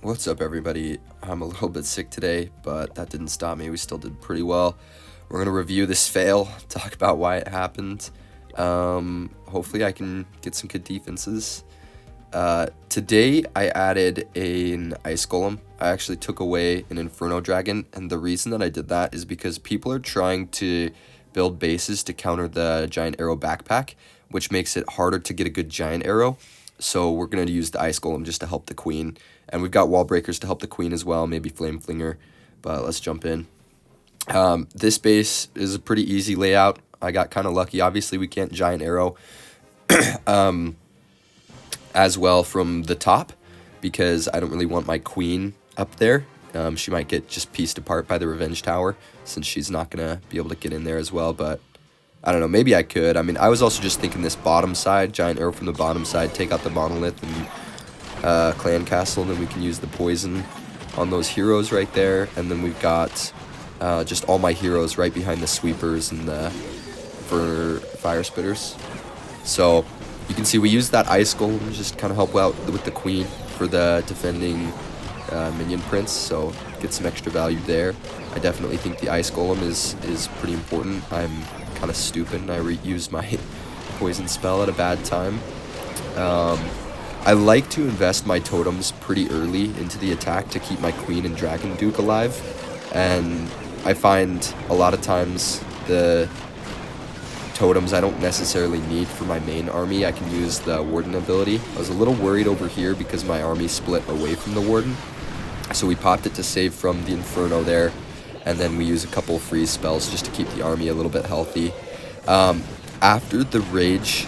What's up, everybody? I'm a little bit sick today, but that didn't stop me. We still did pretty well. We're going to review this fail, talk about why it happened. Hopefully I can get some good defenses. Today I added an Ice Golem. I actually took away an Inferno Dragon, and the reason that I did that is because people are trying to build bases to counter the Giant Arrow backpack, which makes it harder to get a good Giant Arrow. So we're going to use the Ice Golem just to help the Queen. And we've got Wall Breakers to help the Queen as well, maybe Flame Flinger. But let's jump in. This base is a pretty easy layout. I got kind of lucky. Obviously, we can't Giant Arrow as well from the top because I don't really want my Queen up there. She might get just pieced apart by the Revenge Tower since she's not going to be able to get in there as well. But I don't know, maybe I could. I mean, I was also just thinking this bottom side, Giant Arrow from the bottom side, take out the Monolith and Clan Castle, and then we can use the poison on those heroes right there. And then we've got just all my heroes right behind the Sweepers and the Fire Spitters. So you can see we use that Ice Golem just kind of help out with the Queen for the defending minion prince, so get some extra value there. I definitely think the Ice Golem is pretty important. I'm kind of stupid and I reused my poison spell at a bad time. I like to invest my totems pretty early into the attack to keep my Queen and Dragon Duke alive, and I find a lot of times the totems I don't necessarily need for my main army. I can use the Warden ability. I was a little worried over here because my army split away from the Warden, so we popped it to save from the Inferno there, and then we use a couple of freeze spells just to keep the army a little bit healthy. After the Rage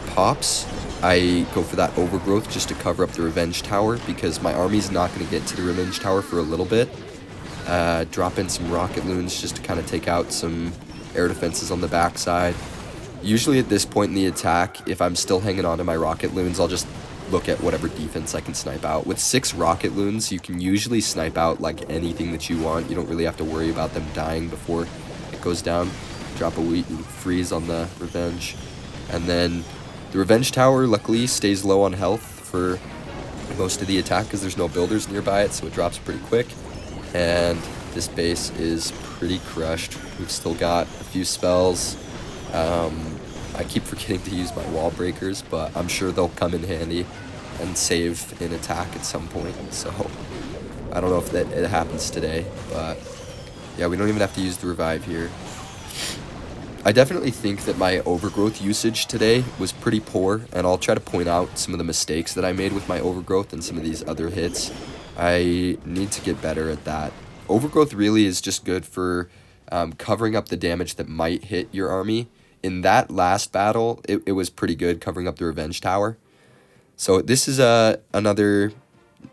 pops, I go for that Overgrowth just to cover up the Revenge Tower because my army's not going to get to the Revenge Tower for a little bit. Drop in some Rocket Loons just to kind of take out some air defenses on the backside. Usually at this point in the attack, if I'm still hanging on to my Rocket Loons, I'll just look at whatever defense I can snipe out. With 6 Rocket Loons, you can usually snipe out like anything that you want. You don't really have to worry about them dying before it goes down. Drop a freeze on the Revenge. And then the Revenge Tower, luckily, stays low on health for most of the attack because there's no builders nearby it, so it drops pretty quick. And this base is pretty crushed. We've still got a few spells. I keep forgetting to use my Wall Breakers, but I'm sure they'll come in handy and save an attack at some point. So I don't know if it happens today, but yeah, we don't even have to use the revive here. I definitely think that my Overgrowth usage today was pretty poor, and I'll try to point out some of the mistakes that I made with my Overgrowth and some of these other hits. I need to get better at that. Overgrowth really is just good for covering up the damage that might hit your army. In that last battle, it was pretty good covering up the Revenge Tower. So this is another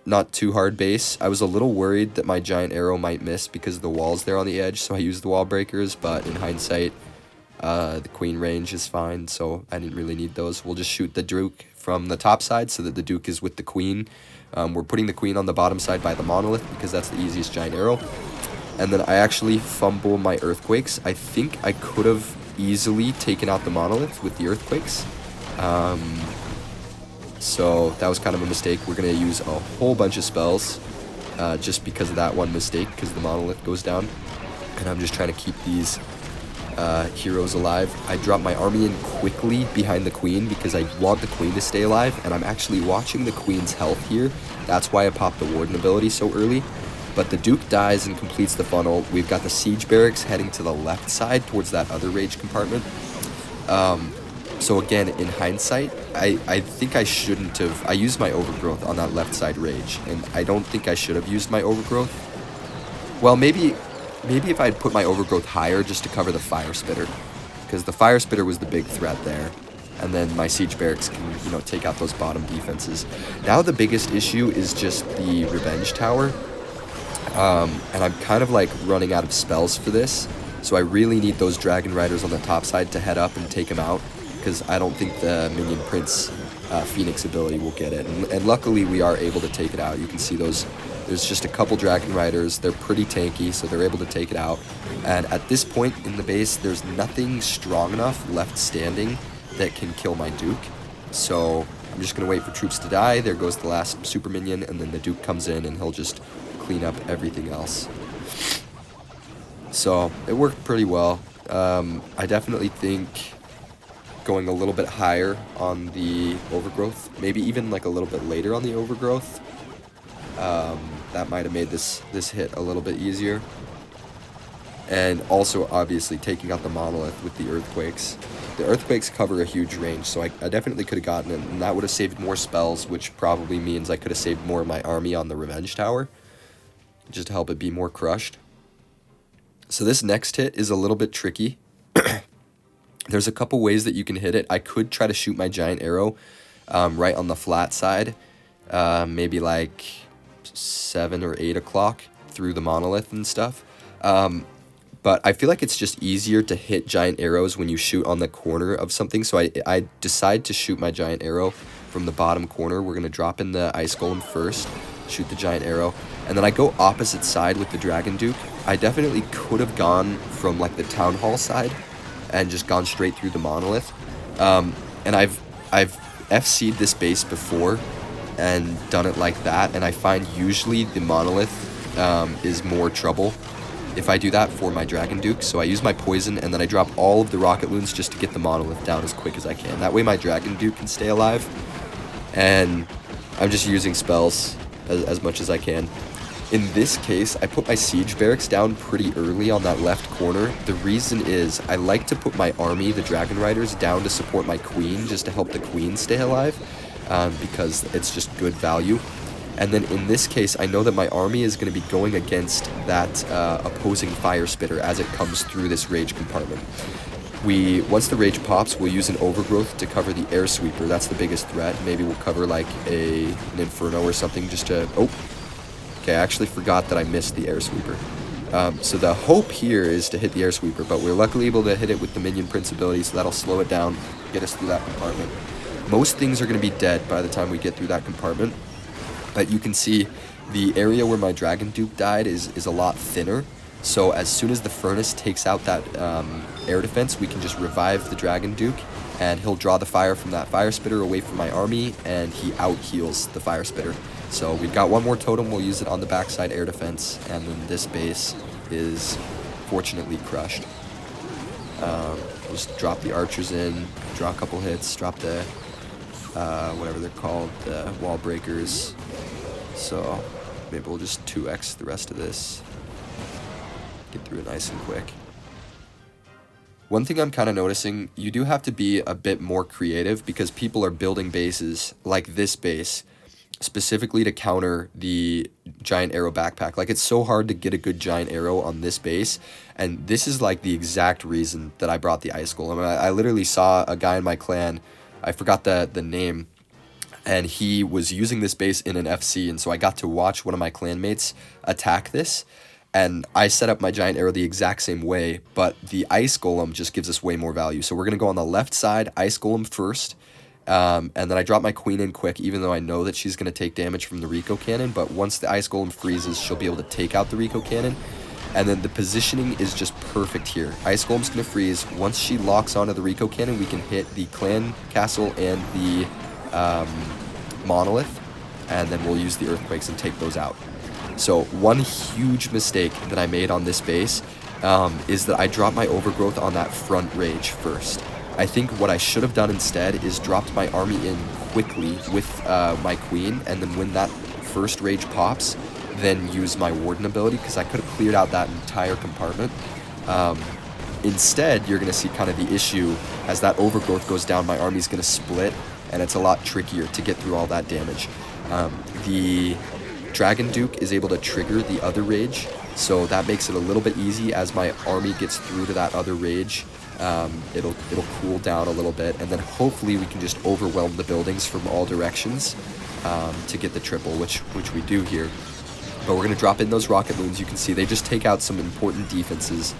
not too hard base. I was a little worried that my Giant Arrow might miss because of the walls there on the edge, so I used the Wall Breakers, but in hindsight, the Queen range is fine, so I didn't really need those. We'll just shoot the Duke from the top side so that the Duke is with the Queen. We're putting the Queen on the bottom side by the Monolith because that's the easiest Giant Arrow. And then I actually fumble my Earthquakes. I think I could have easily taken out the Monolith with the Earthquakes. So that was kind of a mistake. We're going to use a whole bunch of spells just because of that one mistake, because the Monolith goes down. And I'm just trying to keep these heroes alive. I drop my army in quickly behind the Queen because I want the Queen to stay alive, and I'm actually watching the Queen's health here. That's why I popped the Warden ability so early. But the Duke dies and completes the funnel. We've got the Siege Barracks heading to the left side towards that other Rage compartment. So again, in hindsight, I think I shouldn't have. I used my Overgrowth on that left side Rage, and I don't think I should have used my Overgrowth. Well, maybe if I'd put my Overgrowth higher just to cover the Fire Spitter, because the Fire Spitter was the big threat there. And then my Siege Barracks can, take out those bottom defenses. Now the biggest issue is just the Revenge Tower. And I'm kind of like running out of spells for this, so I really need those Dragon Riders on the top side to head up and take him out, because I don't think the Minion Prince Phoenix ability will get it. And luckily we are able to take it out. You can see there's just a couple Dragon Riders. They're pretty tanky, so they're able to take it out. And at this point in the base, there's nothing strong enough left standing that can kill my Duke. So I'm just going to wait for troops to die. There goes the last super minion, and then the Duke comes in, and he'll just clean up everything else. So it worked pretty well. I definitely think going a little bit higher on the Overgrowth, maybe even like a little bit later on the Overgrowth, that might have made this hit a little bit easier. And also, obviously, taking out the Monolith with the Earthquakes. The Earthquakes cover a huge range, so I definitely could have gotten it, and that would have saved more spells, which probably means I could have saved more of my army on the Revenge Tower, just to help it be more crushed. So this next hit is a little bit tricky. There's a couple ways that you can hit it. I could try to shoot my giant arrow right on the flat side, maybe like 7 or 8 o'clock through the Monolith and stuff. But I feel like it's just easier to hit giant arrows when you shoot on the corner of something. So I decide to shoot my giant arrow from the bottom corner. We're going to drop in the Ice Golem first, shoot the giant arrow, and then I go opposite side with the Dragon Duke. I definitely could have gone from like the Town Hall side and just gone straight through the Monolith. And I've FC'd this base before and done it like that, and I find usually the Monolith is more trouble if I do that for my Dragon Duke. So I use my poison, and then I drop all of the Rocket Loons just to get the Monolith down as quick as I can. That way my Dragon Duke can stay alive, and I'm just using spells as much as I can. In this case, I put my Siege Barracks down pretty early on that left corner. The reason is I like to put my army, the Dragon Riders, down to support my Queen, just to help the Queen stay alive, because it's just good value. And then in this case, I know that my army is going to be going against that opposing Fire Spitter as it comes through this Rage compartment. Once the Rage pops, we'll use an Overgrowth to cover the Air Sweeper. That's the biggest threat. Maybe we'll cover like an Inferno or something just to... Oh, okay, I actually forgot that I missed the Air Sweeper. So the hope here is to hit the Air Sweeper, but we're luckily able to hit it with the Minion Prince ability, so that'll slow it down, get us through that compartment. Most things are going to be dead by the time we get through that compartment. But you can see the area where my Dragon Duke died is a lot thinner. So as soon as the Furnace takes out that air defense, we can just revive the Dragon Duke, and he'll draw the fire from that Fire Spitter away from my army, and he out-heals the Fire Spitter. So we've got one more totem, we'll use it on the backside air defense, and then this base is fortunately crushed. Just drop the archers in, draw a couple hits, drop the whatever they're called, the wall breakers. So maybe we'll just 2x the rest of this. Get through it nice and quick. One thing I'm kind of noticing, you do have to be a bit more creative because people are building bases like this base specifically to counter the giant arrow backpack. Like, it's so hard to get a good giant arrow on this base, and this is like the exact reason that I brought the Ice Golem. I literally saw a guy in my clan, I forgot the name, and he was using this base in an FC, and so I got to watch one of my clanmates attack this, and I set up my giant arrow the exact same way, but the Ice Golem just gives us way more value. So we're going to go on the left side, Ice Golem first, and then I drop my Queen in quick, even though I know that she's going to take damage from the Rico Cannon, but once the Ice Golem freezes, she'll be able to take out the Rico Cannon, and then the positioning is just perfect here. Ice Golem's going to freeze. Once she locks onto the Rico Cannon, we can hit the Clan Castle and the Monolith, and then we'll use the Earthquakes and take those out. So one huge mistake that I made on this base is that I dropped my Overgrowth on that front rage first. I think what I should have done instead is dropped my army in quickly with my Queen, and then when that first rage pops, then use my Warden ability, because I could have cleared out that entire compartment. Instead, you're going to see kind of the issue as that Overgrowth goes down, my army's going to split, and it's a lot trickier to get through all that damage. The Dragon Duke is able to trigger the other rage, so that makes it a little bit easy. As my army gets through to that other rage, it'll cool down a little bit, and then hopefully we can just overwhelm the buildings from all directions to get the triple, which we do here. But we're going to drop in those Rocket Loons. You can see they just take out some important defenses,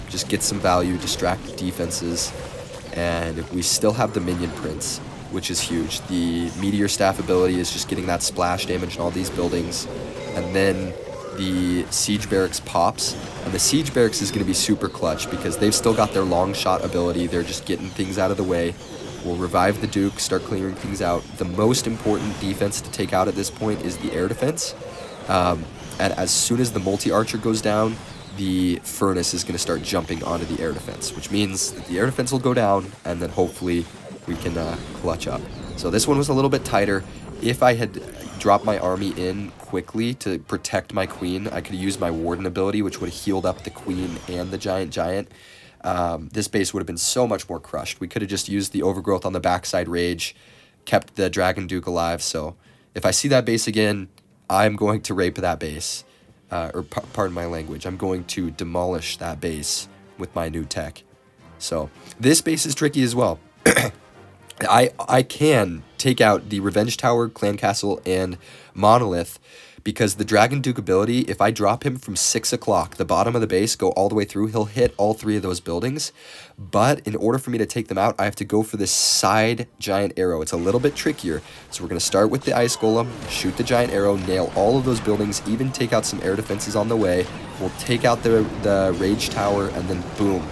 just get some value, distract defenses, and we still have the Minion Prince, which is huge. The Meteor Staff ability is just getting that splash damage in all these buildings, and then the Siege Barracks pops, and the Siege Barracks is going to be super clutch because they've still got their long shot ability. They're just getting things out of the way We'll revive the Duke, start clearing things out. The most important defense to take out at this point is the air defense. And as soon as the multi-archer goes down, the furnace is going to start jumping onto the air defense, which means that the air defense will go down, and then hopefully we can clutch up. So this one was a little bit tighter. If I had dropped my army in quickly to protect my queen, I could have used my warden ability, which would have healed up the queen and the giant. This base would have been so much more crushed. We could have just used the overgrowth on the backside rage, kept the dragon duke alive. So if I see that base again, I'm going to rape that base. Pardon my language, I'm going to demolish that base with my new tech. So this base is tricky as well. I can take out the Revenge Tower, Clan Castle, and Monolith, because the Dragon Duke ability, if I drop him from 6 o'clock, the bottom of the base, go all the way through, he'll hit all 3 of those buildings. But in order for me to take them out, I have to go for this side giant arrow. It's a little bit trickier. So we're going to start with the Ice Golem, shoot the giant arrow, nail all of those buildings, even take out some air defenses on the way. We'll take out the Rage Tower, and then boom.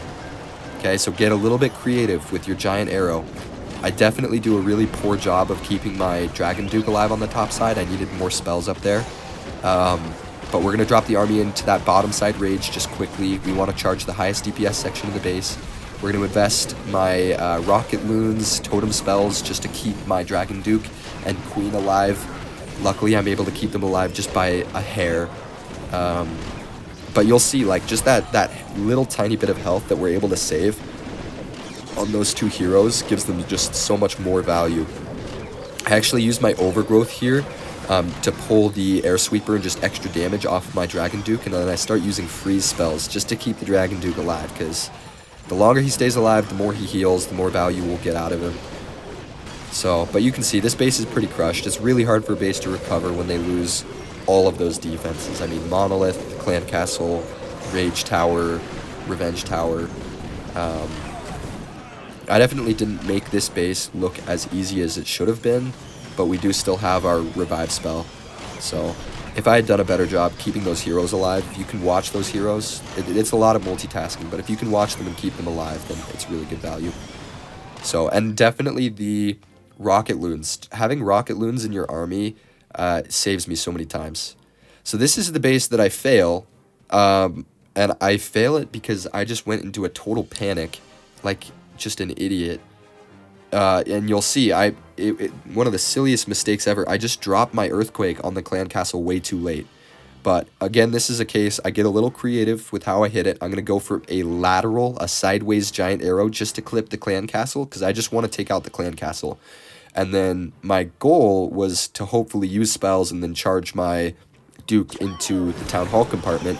Okay, so get a little bit creative with your giant arrow. I definitely do a really poor job of keeping my Dragon Duke alive on the top side. I needed more spells up there. But we're going to drop the army into that bottom side rage just quickly. We want to charge the highest DPS section of the base. We're going to invest my rocket loons, totem spells, just to keep my Dragon Duke and Queen alive. Luckily, I'm able to keep them alive just by a hair. But you'll see, like, just that little tiny bit of health that we're able to save on those 2 heroes gives them just so much more value. I actually used my Overgrowth here to pull the Air Sweeper and just extra damage off of my Dragon Duke, and then I start using freeze spells just to keep the Dragon Duke alive, because the longer he stays alive, the more he heals, the more value we'll get out of him. So, but you can see this base is pretty crushed. It's really hard for a base to recover when they lose all of those defenses. I mean, Monolith, Clan Castle, Rage Tower, Revenge Tower. I definitely didn't make this base look as easy as it should have been, but we do still have our revive spell. So if I had done a better job keeping those heroes alive, you can watch those heroes. It's a lot of multitasking, but if you can watch them and keep them alive, then it's really good value. So, and definitely the rocket loons. Having rocket loons in your army saves me so many times. So this is the base that I fail, and I fail it because I just went into a total panic, like just an idiot. And you'll see, one of the silliest mistakes ever. I just dropped my Earthquake on the Clan Castle way too late. But again, this is a case, I get a little creative with how I hit it. I'm going to go for a sideways giant arrow just to clip the Clan Castle, because I just want to take out the Clan Castle. And then my goal was to hopefully use spells and then charge my Duke into the Town Hall compartment.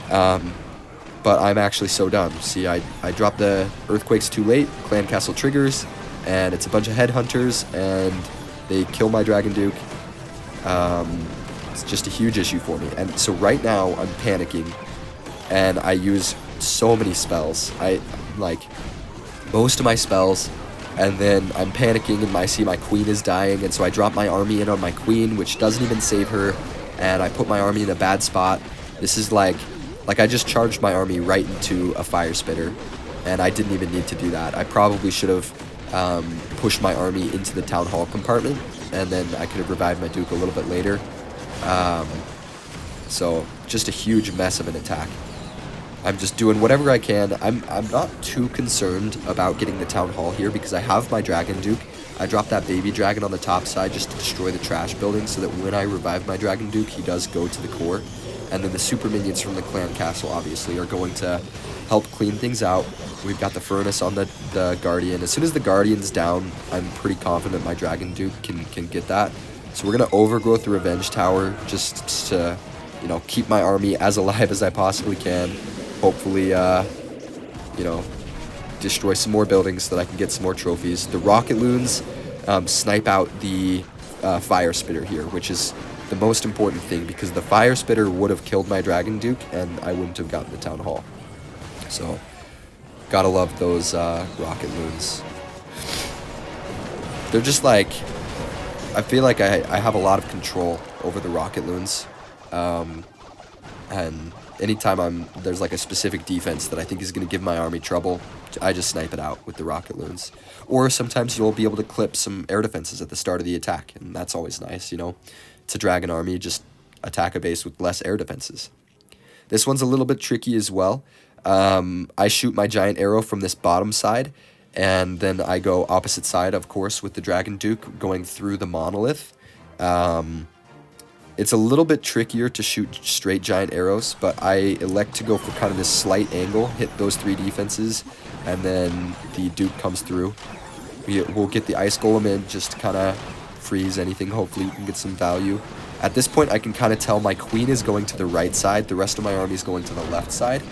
But I'm actually so dumb. See, I dropped the Earthquakes too late, Clan Castle triggers, and it's a bunch of headhunters, and they kill my Dragon Duke. It's just a huge issue for me. And so right now, I'm panicking, and I use so many spells. Most of my spells, and then I'm panicking, and I see my queen is dying, and so I drop my army in on my queen, which doesn't even save her, and I put my army in a bad spot. This is like I just charged my army right into a fire spitter, and I didn't even need to do that. I probably should have pushed my army into the Town Hall compartment, and then I could have revived my Duke a little bit later. So just a huge mess of an attack. I'm just doing whatever I can. I'm not too concerned about getting the Town Hall here because I have my Dragon Duke. I dropped that baby dragon on the top side just to destroy the trash building so that when I revive my Dragon Duke, he does go to the core. And then the super minions from the Clan Castle, obviously, are going to help clean things out. We've got the Furnace on the Guardian. As soon as the Guardian's down, I'm pretty confident my Dragon Duke can get that. So we're going to overgrowth the Revenge Tower just to, keep my army as alive as I possibly can. Hopefully, destroy some more buildings so that I can get some more trophies. The Rocket Loons snipe out the Fire Spitter here, which is the most important thing, because the Fire Spitter would have killed my Dragon Duke and I wouldn't have gotten the Town Hall. So, gotta love those Rocket Loons. They're just like, I feel like I have a lot of control over the Rocket Loons. And anytime there's like a specific defense that I think is going to give my army trouble, I just snipe it out with the rocket loons. Or sometimes you'll be able to clip some air defenses at the start of the attack, and that's always nice, you know. It's a dragon army, just attack a base with less air defenses. This one's a little bit tricky as well. I shoot my giant arrow from this bottom side, and then I go opposite side, of course, with the Dragon Duke going through the monolith. It's a little bit trickier to shoot straight giant arrows, but I elect to go for kind of this slight angle, hit those 3 defenses, and then the Duke comes through. We'll get the Ice Golem in, just to kind of freeze anything. Hopefully we can get some value. At this point, I can kind of tell my queen is going to the right side, the rest of my army is going to the left side,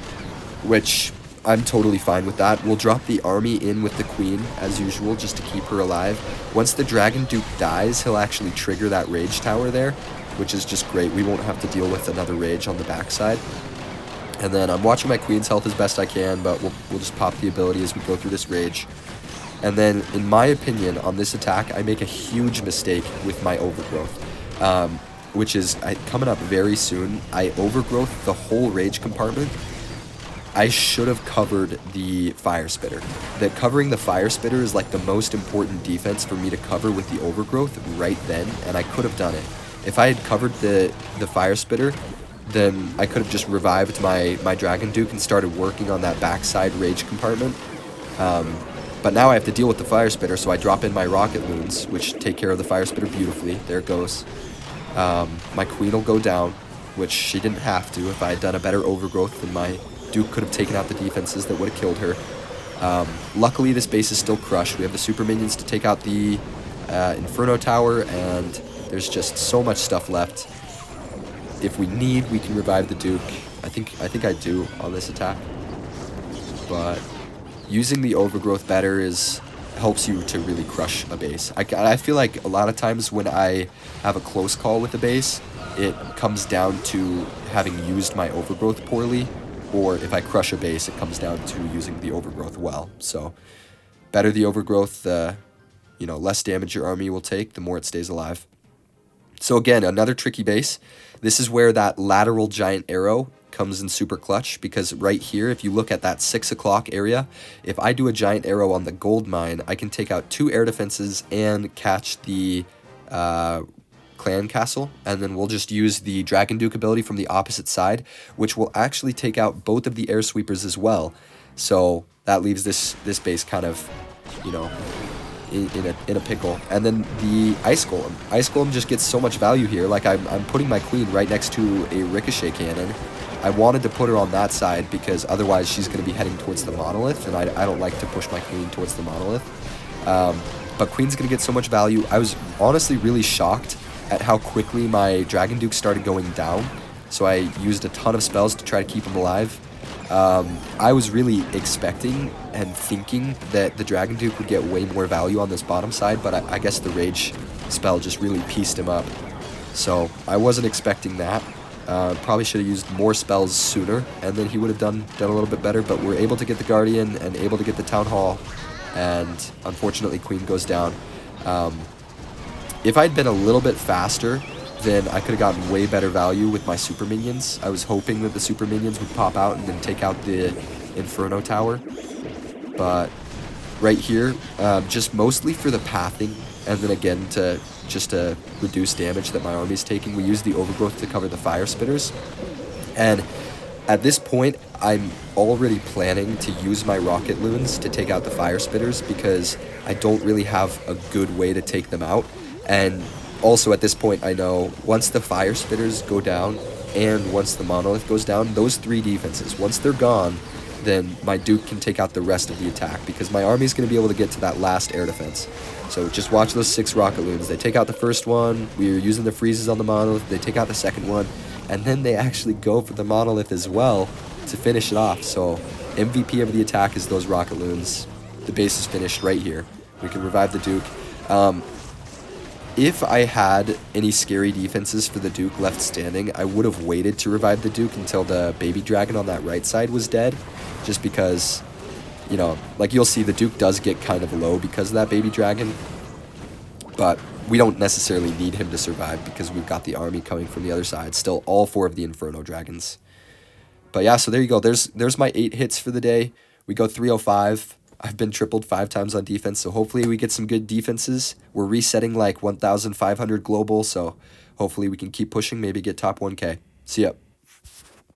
which I'm totally fine with that. We'll drop the army in with the queen, as usual, just to keep her alive. Once the Dragon Duke dies, he'll actually trigger that rage tower there, which is just great. We won't have to deal with another rage on the backside. And then I'm watching my queen's health as best I can, but we'll just pop the ability as we go through this rage. And then, in my opinion, on this attack, I make a huge mistake with my Overgrowth, which is coming up very soon. I Overgrowth the whole rage compartment. I should have covered the Fire Spitter. That covering the Fire Spitter is like the most important defense for me to cover with the Overgrowth right then, and I could have done it. If I had covered the Fire Spitter, then I could have just revived my Dragon Duke and started working on that backside rage compartment. But now I have to deal with the Fire Spitter, so I drop in my Rocket Loons, which take care of the Fire Spitter beautifully. There it goes. My queen will go down, which she didn't have to. If I had done a better Overgrowth, then my Duke could have taken out the defenses that would have killed her. Luckily, this base is still crushed. We have the super minions to take out the Inferno Tower, and there's just so much stuff left. If we need, we can revive the Duke. I think I do on this attack. But using the Overgrowth better helps you to really crush a base. I feel like a lot of times when I have a close call with a base, it comes down to having used my Overgrowth poorly, or if I crush a base, it comes down to using the Overgrowth well. So better the Overgrowth, the less damage your army will take, the more it stays alive. So again, another tricky base. This is where that lateral giant arrow comes in super clutch, because right here, if you look at that 6 o'clock area, if I do a giant arrow on the gold mine, I can take out 2 air defenses and catch the clan castle, and then we'll just use the Dragon Duke ability from the opposite side, which will actually take out both of the air sweepers as well. So that leaves this base kind of, in a pickle. And then the Ice Golem. Ice Golem just gets so much value here. Like I'm putting my queen right next to a ricochet cannon. I wanted to put her on that side because otherwise she's going to be heading towards the monolith, and I don't like to push my queen towards the monolith. But queen's going to get so much value. I was honestly really shocked at how quickly my Dragon Duke started going down, so I used a ton of spells to try to keep him alive. I was really expecting and thinking that the Dragon Duke would get way more value on this bottom side, but I guess the Rage spell just really pieced him up. So I wasn't expecting that. Probably should have used more spells sooner, and then he would have done a little bit better, but we're able to get the Guardian and able to get the Town Hall, and unfortunately Queen goes down. If I'd been a little bit faster, then I could have gotten way better value with my super minions. I was hoping that the super minions would pop out and then take out the Inferno Tower. But right here, just mostly for the pathing, and then again to reduce damage that my army's taking, we use the Overgrowth to cover the Fire Spitters. And at this point, I'm already planning to use my Rocket Loons to take out the Fire Spitters because I don't really have a good way to take them out. And also at this point, I know once the Fire Spitters go down and once the Monolith goes down, those 3 defenses, once they're gone, then my Duke can take out the rest of the attack because my army's going to be able to get to that last air defense. So just watch those 6 Rocket Loons. They take out the first one, we're using the freezes on the Monolith, they take out the second one, and then they actually go for the Monolith as well to finish it off. So MVP of the attack is those Rocket Loons. The base is finished right here. We can revive the Duke. If I had any scary defenses for the Duke left standing, I would have waited to revive the Duke until the baby dragon on that right side was dead, just because, like you'll see, the Duke does get kind of low because of that baby dragon, but we don't necessarily need him to survive because we've got the army coming from the other side. Still, all 4 of the Inferno Dragons. But yeah, so there you go. There's my 8 hits for the day. We go 305. I've been tripled 5 times on defense, so hopefully we get some good defenses. We're resetting like 1,500 global, so hopefully we can keep pushing, maybe get top 1K. See ya.